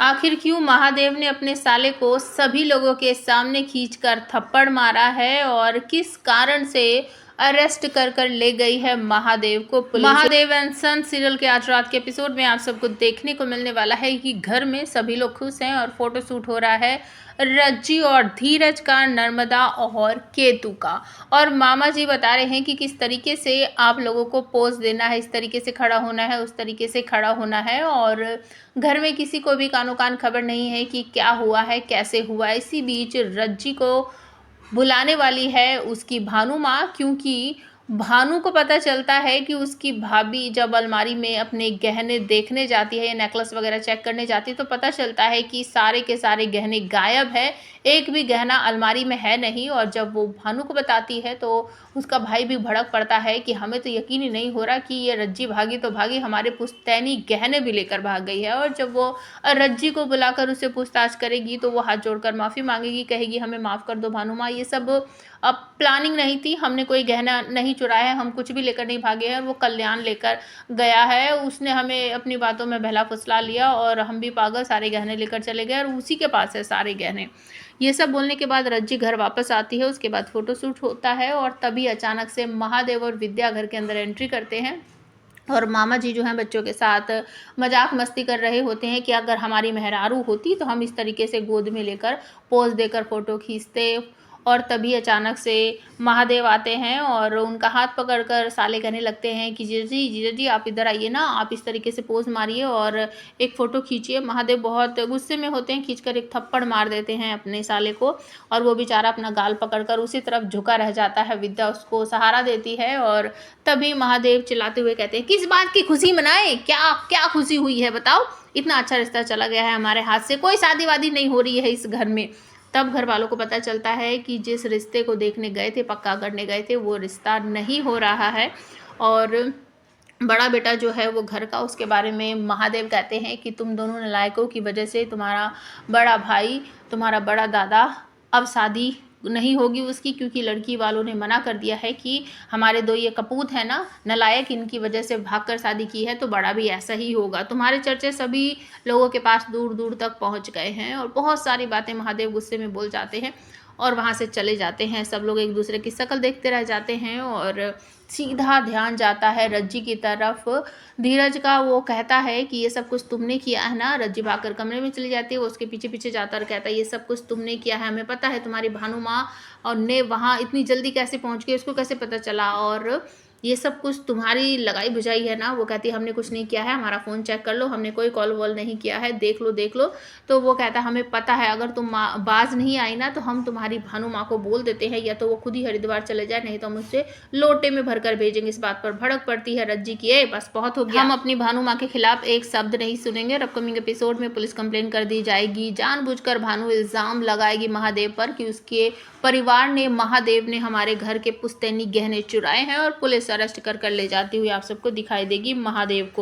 आखिर क्यों महादेव ने अपने साले को सभी लोगों के सामने खींचकर थप्पड़ मारा है और किस कारण से अरेस्ट कर ले गई है महादेव को पुलिस। महादेव एंड सन सीरियल के आज रात के एपिसोड में आप सबको देखने को मिलने वाला है कि घर में सभी लोग खुश हैं और फोटो शूट हो रहा है रज्जी और धीरज का, नर्मदा और केतु का। और मामा जी बता रहे हैं कि किस तरीके से आप लोगों को पोज देना है, इस तरीके से खड़ा होना है, उस तरीके से खड़ा होना है। और घर में किसी को भी कानो कान खबर नहीं है कि क्या हुआ है, कैसे हुआ है। इसी बीच रज्जी को बुलाने वाली है उसकी भानु माँ, क्योंकि भानु को पता चलता है कि उसकी भाभी जब अलमारी में अपने गहने देखने जाती है या नेकलेस वगैरह चेक करने जाती है तो पता चलता है कि सारे के सारे गहने गायब है, एक भी गहना अलमारी में है नहीं। और जब वो भानु को बताती है तो उसका भाई भी भड़क पड़ता है कि हमें तो यकीन ही नहीं हो रहा कि ये रज्जी भागी तो भागी, हमारे पुश्तैनी गहने भी लेकर भाग गई है। और जब वो रज्जी को बुलाकर उसे पूछताछ करेगी तो वो हाथ जोड़कर माफ़ी मांगेगी, कहेगी हमें माफ़ कर दो भानु माँ, ये सब अब प्लानिंग नहीं थी, हमने कोई गहना नहीं चुराया है, हम कुछ भी लेकर नहीं भागे हैं। वो कल्याण लेकर गया है, उसने हमें अपनी बातों में बहला फुसला लिया और हम भी पागल सारे गहने लेकर चले गए और उसी के पास है सारे गहने। ये सब बोलने के बाद रज्जी घर वापस आती है, उसके बाद फोटोशूट होता है और तभी अचानक से महादेव और विद्या घर के अंदर एंट्री करते हैं। और मामा जी जो हैं बच्चों के साथ मजाक मस्ती कर रहे होते हैं कि अगर हमारी मेहरारू होती तो हम इस तरीके से गोद में लेकर पोज देकर फ़ोटो खींचते। और तभी अचानक से महादेव आते हैं और उनका हाथ पकड़कर साले कहने लगते हैं कि जीजा जी आप इधर आइए ना, आप इस तरीके से पोज मारिए और एक फ़ोटो खींचिए। महादेव बहुत गुस्से में होते हैं, खींचकर एक थप्पड़ मार देते हैं अपने साले को और वो बेचारा अपना गाल पकड़कर उसी तरफ झुका रह जाता है। विद्या उसको सहारा देती है और तभी महादेव चिल्लाते हुए कहते हैं किस बात की खुशी मनाए, क्या क्या खुशी हुई है बताओ, इतना अच्छा रिश्ता चला गया है हमारे हाथ से, कोई शादी वादी नहीं हो रही है इस घर में। तब घर वालों को पता चलता है कि जिस रिश्ते को देखने गए थे, पक्का करने गए थे, वो रिश्ता नहीं हो रहा है। और बड़ा बेटा जो है वो घर का, उसके बारे में महादेव कहते हैं कि तुम दोनों नालायकों की वजह से तुम्हारा बड़ा भाई, तुम्हारा बड़ा दादा, अब शादी नहीं होगी उसकी, क्योंकि लड़की वालों ने मना कर दिया है कि हमारे दो ये कपूत है ना नालायक, इनकी वजह से भागकर शादी की है तो बड़ा भी ऐसा ही होगा। तुम्हारे चर्चे सभी लोगों के पास दूर दूर तक पहुंच गए हैं और बहुत सारी बातें महादेव गुस्से में बोल जाते हैं और वहाँ से चले जाते हैं। सब लोग एक दूसरे की शक्ल देखते रह जाते हैं और सीधा ध्यान जाता है रज्जी की तरफ। धीरज का, वो कहता है कि ये सब कुछ तुमने किया है ना। रज्जी भागकर कमरे में चली जाती है, वो उसके पीछे पीछे जाता और कहता है ये सब कुछ तुमने किया है, हमें पता है तुम्हारी भानु माँ और ने वहाँ इतनी जल्दी कैसे पहुँच गई, उसको कैसे पता चला, और ये सब कुछ तुम्हारी लगाई बुझाई है ना। वो कहती है हमने कुछ नहीं किया है, हमारा फ़ोन चेक कर लो, हमने कोई कॉल वॉल नहीं किया है, देख लो देख लो। तो वो कहता है हमें पता है, अगर तुम बाज नहीं आई ना तो हम तुम्हारी भानु माँ को बोल देते हैं, या तो वो खुद ही हरिद्वार चले जाए, नहीं तो हम उससे लोटे में भरकर भेजेंगे। इस बात पर भड़क पड़ती है रज्जी की, बस बहुत हो गया, हम अपनी भानु माँ के खिलाफ एक शब्द नहीं सुनेंगे। और अपकमिंग एपिसोड में पुलिस कंप्लेन कर दी जाएगी। जानबूझकर भानु इल्ज़ाम लगाएगी महादेव पर कि उसके परिवार ने, महादेव ने हमारे घर के पुश्तैनी गहने चुराए हैं और पुलिस अरेस्ट कर ले जाती हुई आप सबको दिखाई देगी महादेव को।